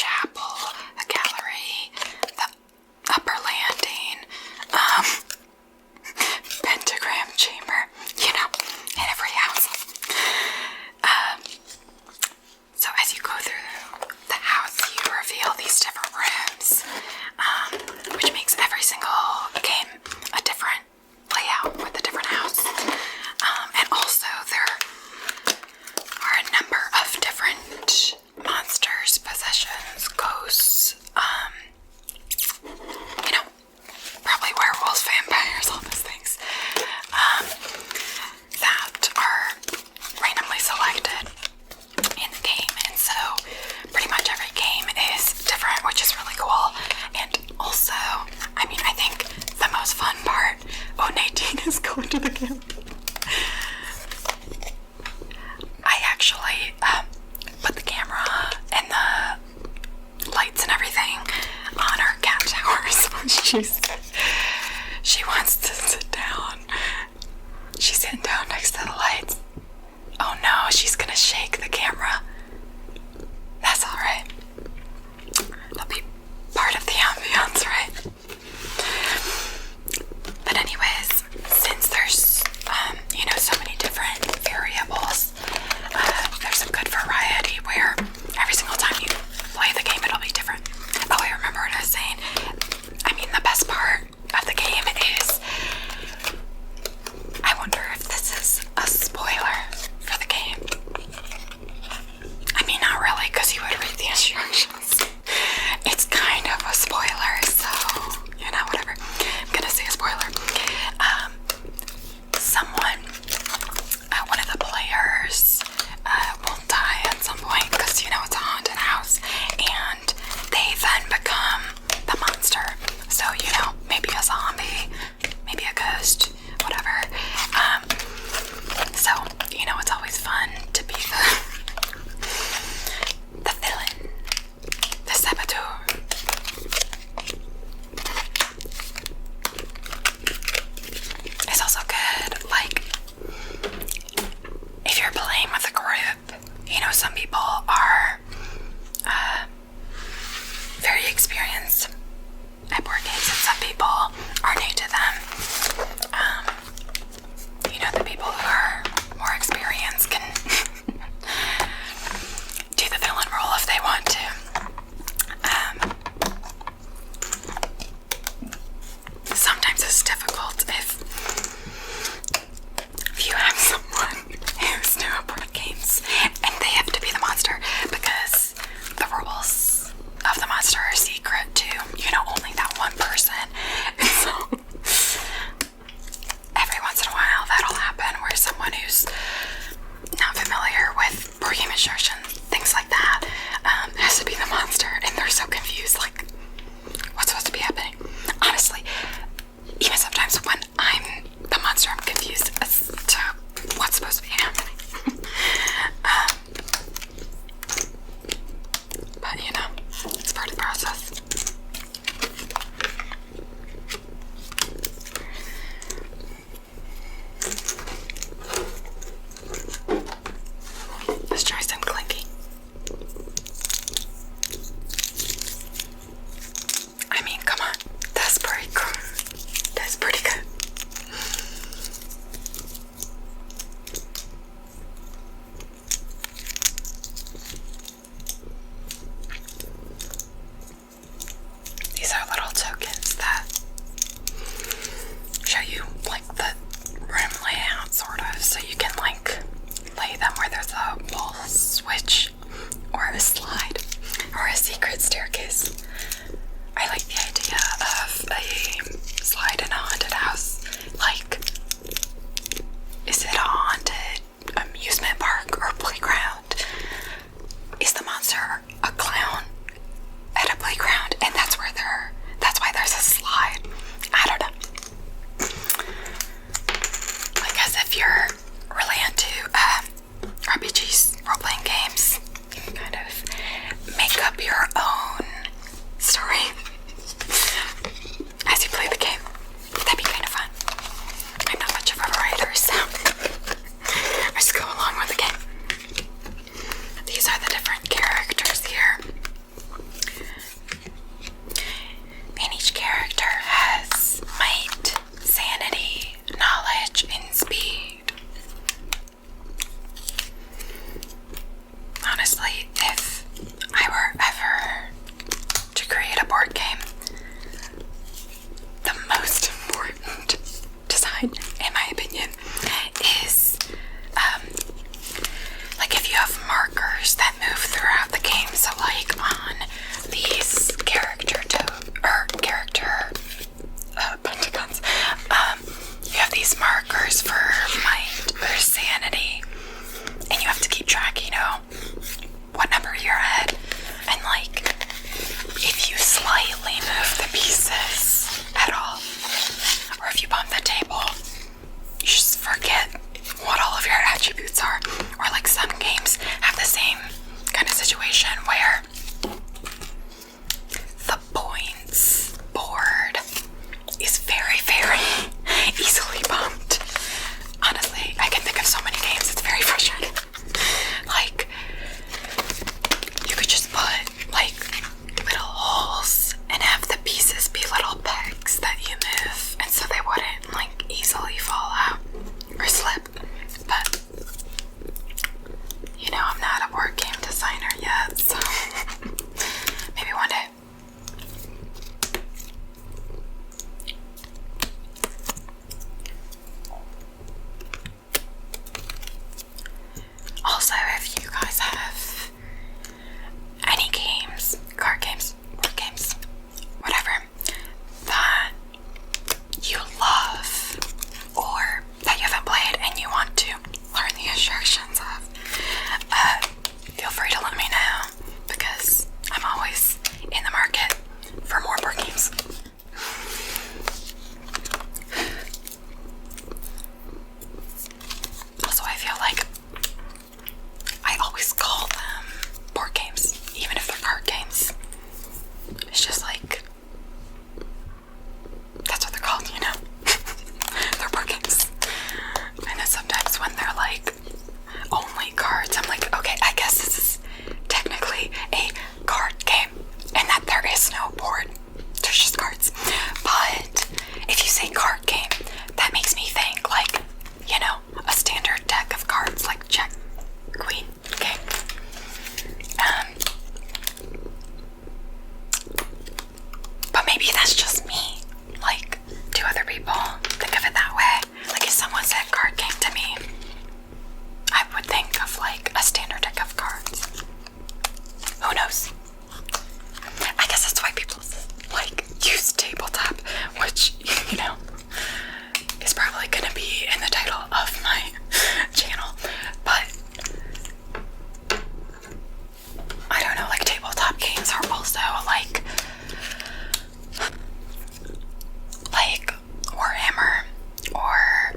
chapel, a gallery, the upper landing, pentagram chamber, you know, in every house. So as you go through the house, you reveal these different rooms, which makes every single game a different layout with a different house. And also there are a number of different monsters, possessions, ghosts, you know, probably werewolves, vampires, all those things, that are randomly selected in the game. And so pretty much every game is different, which is really cool. And also, I mean, I think the most fun part, oh, Nadine is going to the camp. I actually put the camera and the lights and everything on her cat tower, so she wants to sit down. She's sitting down next to the lights. Oh no, she's gonna shake the camera. That's alright. That'll be part of the ambiance, right? But anyways, since there's, you know, so many different variables, there's a good variety where every single time you play the game, it'll be different. Oh, I remember what I was saying. I mean, the best part of the game is, I wonder if this is a spoiler for the game. I mean, not really, because you would read the instructions. It's kind of a spoiler, so, you know, whatever. I'm gonna say a spoiler. One of the players, will die at some point, because, you know, it's a haunted house, and they then become the monster. So, you know, maybe a zombie, maybe a ghost, whatever. So, you know, it's always fun to be the villain, the saboteur. It's also good, like, if you're playing with a group, you know, some people are very experienced at board games, and some people are new to them. You know, the people who are more experienced can do the villain role if they want to. Sometimes it's difficult if you have someone who's new at board games and they have to be the monster, because the rules of the monster are secret to, you know, only that one person. And so every once in a while that'll happen, where someone who's not familiar with board game instructions, things like that, has to be the monster, and they're so confused, like, what's supposed to be happening? Honestly, even sometimes when I'm the monster, I'm confused as to what's supposed to be happening. But, you know, it's part of the process. Let's try some clinking. I mean, come on. That's pretty cool. That's pretty good. These are little tokens that show you, like, the room layout, sort of, so you can, like, lay them where there's a wall switch or a slide or a secret staircase. I like the idea of a slide in a haunted house. Like, is it a haunted amusement park or playground? Is the monster a clown at a playground, and that's why there's a slide? I don't know. I guess if you're really into RPGs, role-playing games, you can kind of make up your own story as you play the game. That'd be kind of fun. I'm not much of a writer, so I just go along with the game. These are the different characters here. It's just like, that's what they're called, you know? They're board games. And then sometimes when they're like only cards, I'm like, okay, I guess this is technically a card game and that there is no board. There's just cards. But if you say card game, that makes me think like, you know, a standard deck of cards like Jack, Queen, okay. But maybe that's just me. Like, do other people think of it that way? Like, if someone said card game to me, I would think of like a standard deck of cards. Who knows? I guess that's why people like use tabletop, which, you know, is probably gonna be in the title of my channel. But I don't know, like tabletop games are also like Warhammer or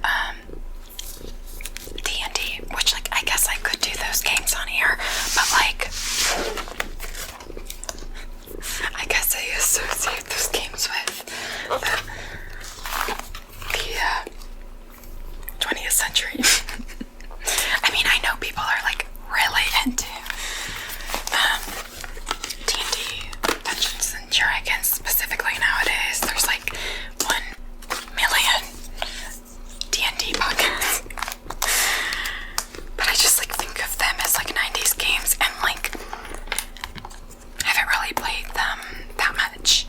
D&D, which like I guess I could do those games on here, but like I guess I associate those games with the 20th century. I mean, I know people are like really into D&D, Dungeons and Dragons specifically nowadays. There's like 1 million D&D podcasts. But I just like think of them as like 90s games and like I haven't really played them that much.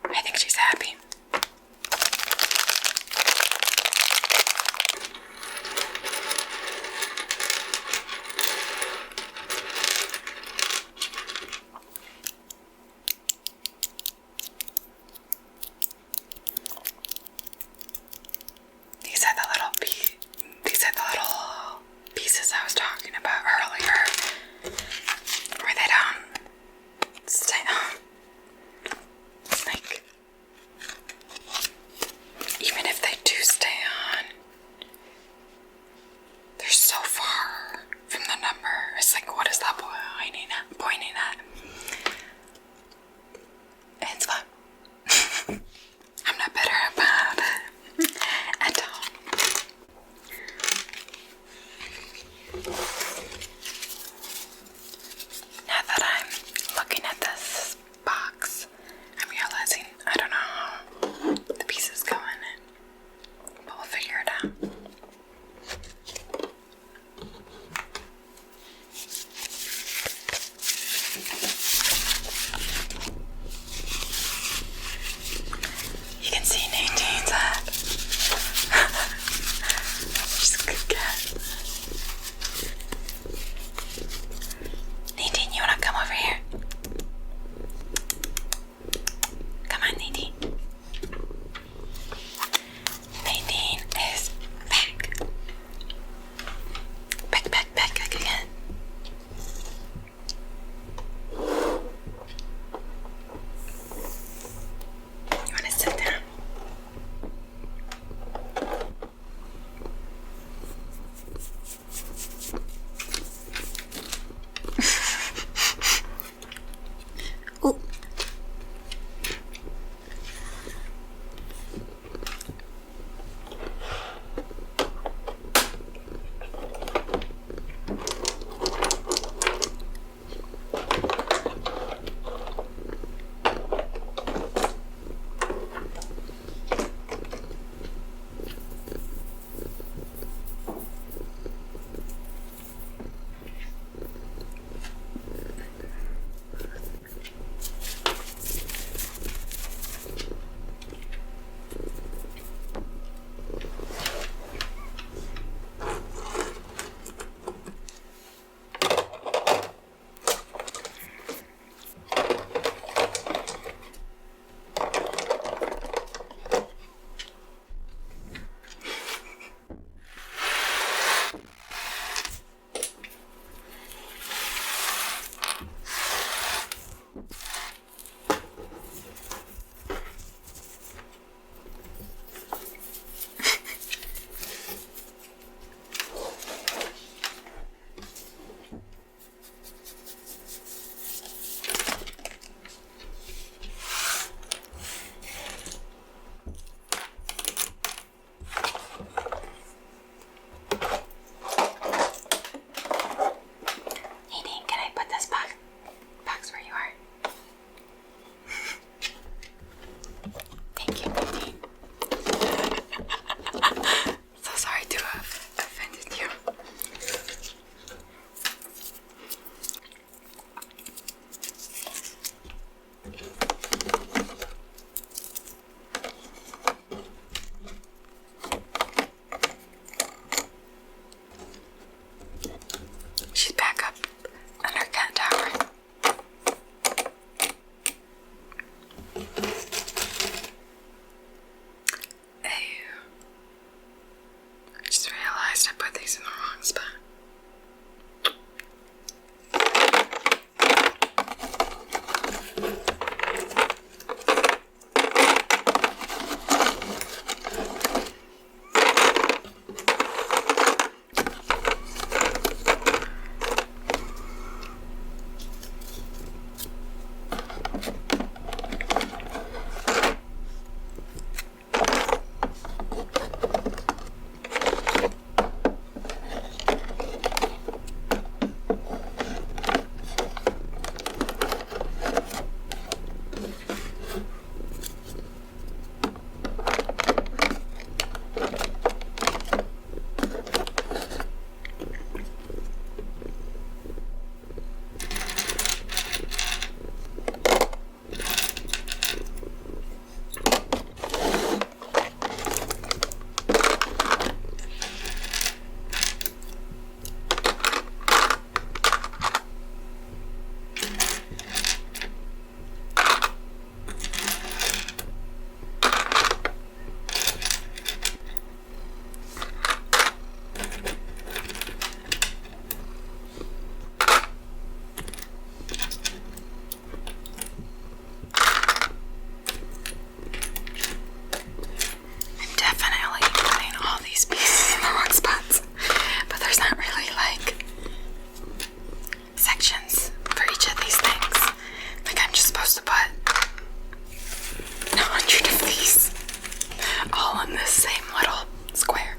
I think she's happy. These are the little pieces I was talking about earlier, where they don't stay on. Like, even if they do stay on, they're so far from the number. It's like, what is that pointing at? It's fun. I'm not bitter about it at all. Now that I'm looking at this box, I'm realizing I don't know how the pieces go in it, but we'll figure it out. these all in this same little square.